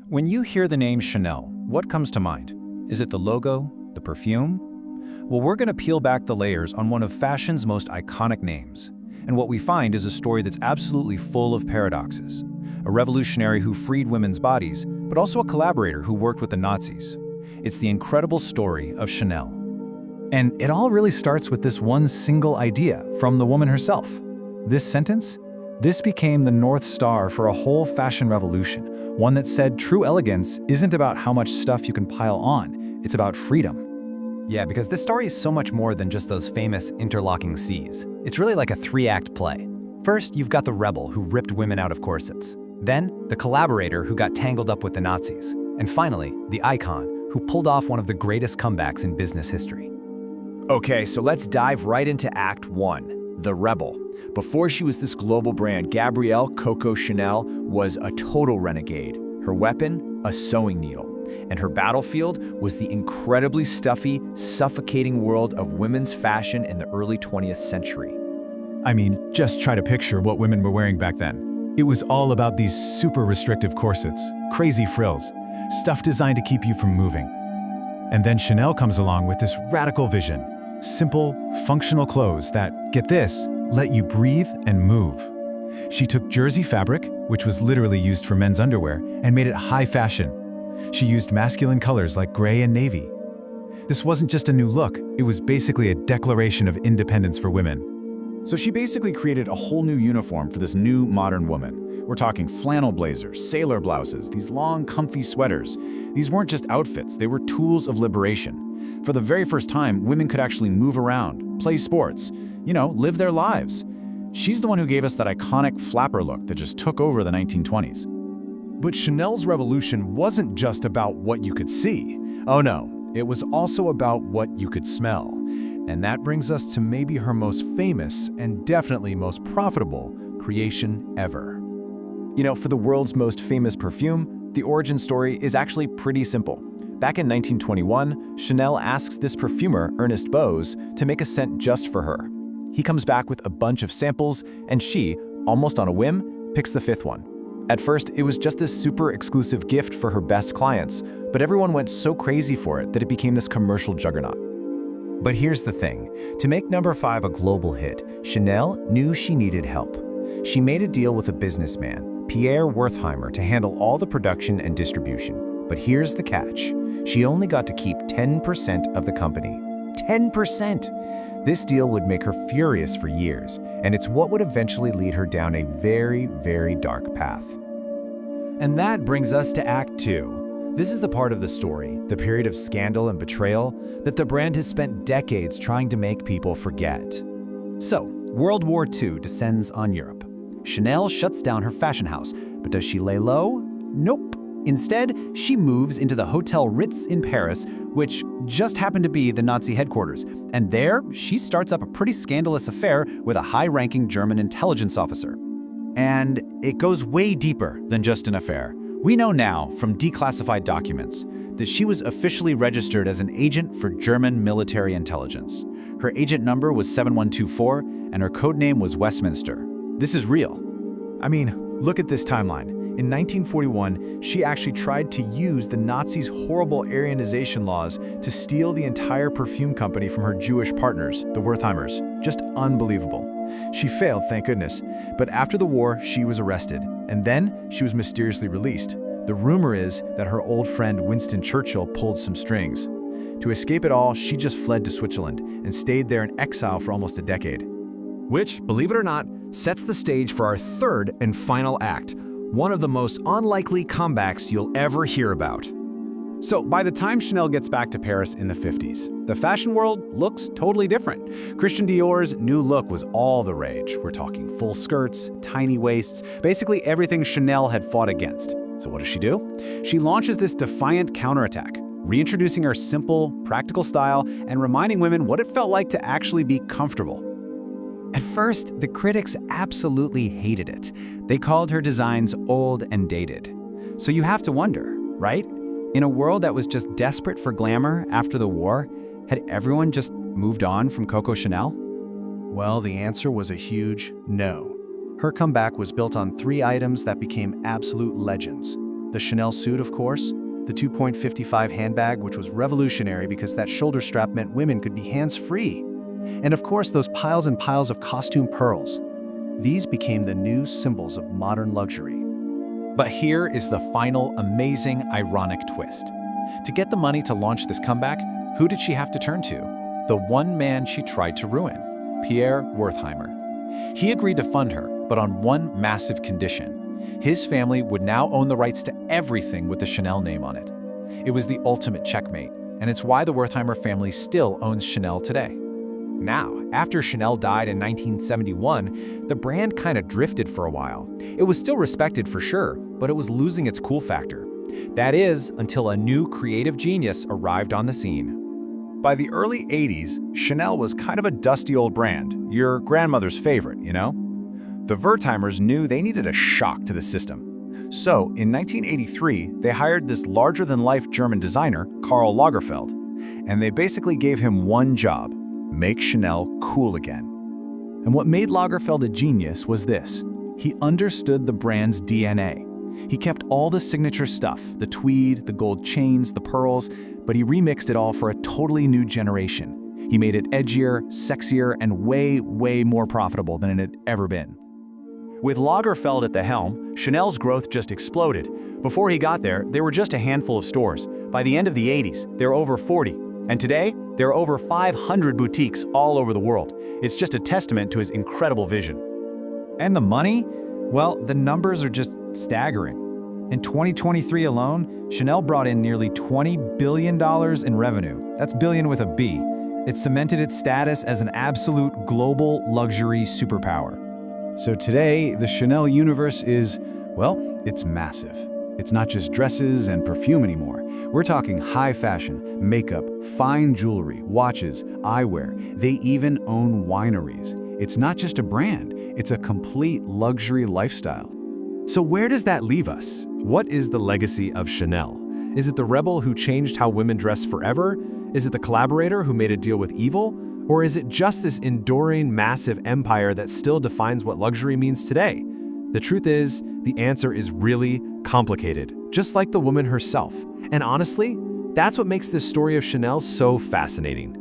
When you hear the name Chanel, what comes to mind? Is it the logo, the perfume? Well, we're going to peel back the layers on one of fashion's most iconic names. And what we find is a story that's absolutely full of paradoxes. A revolutionary who freed women's bodies, but also a collaborator who worked with the Nazis. It's the incredible story of Chanel. And it all really starts with this one single idea from the woman herself. This sentence? This became the North Star for a whole fashion revolution, one that said true elegance isn't about how much stuff you can pile on, it's about freedom. Yeah, because this story is so much more than just those famous interlocking Cs. It's really like a three-act play. First, you've got the rebel who ripped women out of corsets. Then, the collaborator who got tangled up with the Nazis. And finally, the icon who pulled off one of the greatest comebacks in business history. Okay, so let's dive right into Act 1, the rebel. Before she was this global brand, Gabrielle Coco Chanel was a total renegade. Her weapon, a sewing needle. And her battlefield was the incredibly stuffy, suffocating world of women's fashion in the early 20th century. I mean, just try to picture what women were wearing back then. It was all about these super restrictive corsets, crazy frills, stuff designed to keep you from moving. And then Chanel comes along with this radical vision. Simple, functional clothes that, get this, let you breathe and move. She took jersey fabric, which was literally used for men's underwear, and made it high fashion. She used masculine colors like gray and navy. This wasn't just a new look, it was basically a declaration of independence for women. So she basically created a whole new uniform for this new modern woman. We're talking flannel blazers, sailor blouses, these long, comfy sweaters. These weren't just outfits, they were tools of liberation. For the very first time, women could actually move around, play sports, live their lives. She's the one who gave us that iconic flapper look that just took over the 1920s. But Chanel's revolution wasn't just about what you could see. Oh no, it was also about what you could smell. And that brings us to maybe her most famous and definitely most profitable creation ever. For the world's most famous perfume, the origin story is actually pretty simple. Back in 1921, Chanel asks this perfumer, Ernest Bose, to make a scent just for her. He comes back with a bunch of samples, and she, almost on a whim, picks the fifth one. At first, it was just this super exclusive gift for her best clients, but everyone went so crazy for it that it became this commercial juggernaut. But here's the thing. To make number 5 a global hit, Chanel knew she needed help. She made a deal with a businessman, Pierre Wertheimer, to handle all the production and distribution. But here's the catch. She only got to keep 10% of the company. 10%! This deal would make her furious for years, and it's what would eventually lead her down a very, very dark path. And that brings us to Act 2. This is the part of the story, the period of scandal and betrayal, that the brand has spent decades trying to make people forget. So, World War II descends on Europe. Chanel shuts down her fashion house, but does she lay low? Nope. Instead, she moves into the Hotel Ritz in Paris, which just happened to be the Nazi headquarters. And there, she starts up a pretty scandalous affair with a high-ranking German intelligence officer. And it goes way deeper than just an affair. We know now from declassified documents that she was officially registered as an agent for German military intelligence. Her agent number was 7124, and her code name was Westminster. This is real. I mean, look at this timeline. In 1941, she actually tried to use the Nazis' horrible Aryanization laws to steal the entire perfume company from her Jewish partners, the Wertheimers. Just unbelievable. She failed, thank goodness. But after the war, she was arrested, and then she was mysteriously released. The rumor is that her old friend Winston Churchill pulled some strings. To escape it all, she just fled to Switzerland and stayed there in exile for almost a decade. Which, believe it or not, sets the stage for our third and final act, one of the most unlikely comebacks you'll ever hear about. So by the time Chanel gets back to Paris in the 50s, the fashion world looks totally different. Christian Dior's new look was all the rage. We're talking full skirts, tiny waists, basically everything Chanel had fought against. So what does she do? She launches this defiant counterattack, reintroducing her simple, practical style and reminding women what it felt like to actually be comfortable. At first, the critics absolutely hated it. They called her designs old and dated. So you have to wonder, right? In a world that was just desperate for glamour after the war, had everyone just moved on from Coco Chanel? Well, the answer was a huge no. Her comeback was built on 3 items that became absolute legends: The Chanel suit, of course. The 2.55 handbag, which was revolutionary because that shoulder strap meant women could be hands-free. And of course, those piles and piles of costume pearls. These became the new symbols of modern luxury. But here is the final amazing, ironic twist. To get the money to launch this comeback, who did she have to turn to? The one man she tried to ruin, Pierre Wertheimer. He agreed to fund her, but on one massive condition. His family would now own the rights to everything with the Chanel name on it. It was the ultimate checkmate, and it's why the Wertheimer family still owns Chanel today. Now, after Chanel died in 1971, the brand kind of drifted for a while. It was still respected for sure, but it was losing its cool factor. That is, until a new creative genius arrived on the scene. By the early 80s, Chanel was kind of a dusty old brand, your grandmother's favorite, you know? The Wertheimers knew they needed a shock to the system. So, in 1983, they hired this larger-than-life German designer, Karl Lagerfeld, and they basically gave him one job: make Chanel cool again. And what made Lagerfeld a genius was this. He understood the brand's DNA. He kept all the signature stuff, the tweed, the gold chains, the pearls, but he remixed it all for a totally new generation. He made it edgier, sexier, and way, way more profitable than it had ever been. With Lagerfeld at the helm, Chanel's growth just exploded. Before he got there, there were just a handful of stores. By the end of the 80s, there were over 40. And today, there are over 500 boutiques all over the world. It's just a testament to his incredible vision. And the money? Well, the numbers are just staggering. In 2023 alone, Chanel brought in nearly $20 billion in revenue. That's billion with a B. It cemented its status as an absolute global luxury superpower. So today, the Chanel universe is, well, it's massive. It's not just dresses and perfume anymore. We're talking high fashion, makeup, fine jewelry, watches, eyewear. They even own wineries. It's not just a brand, it's a complete luxury lifestyle. So where does that leave us? What is the legacy of Chanel? Is it the rebel who changed how women dress forever? Is it the collaborator who made a deal with evil? Or is it just this enduring, massive empire that still defines what luxury means today? The truth is, the answer is really complicated, just like the woman herself. And honestly, that's what makes this story of Chanel so fascinating.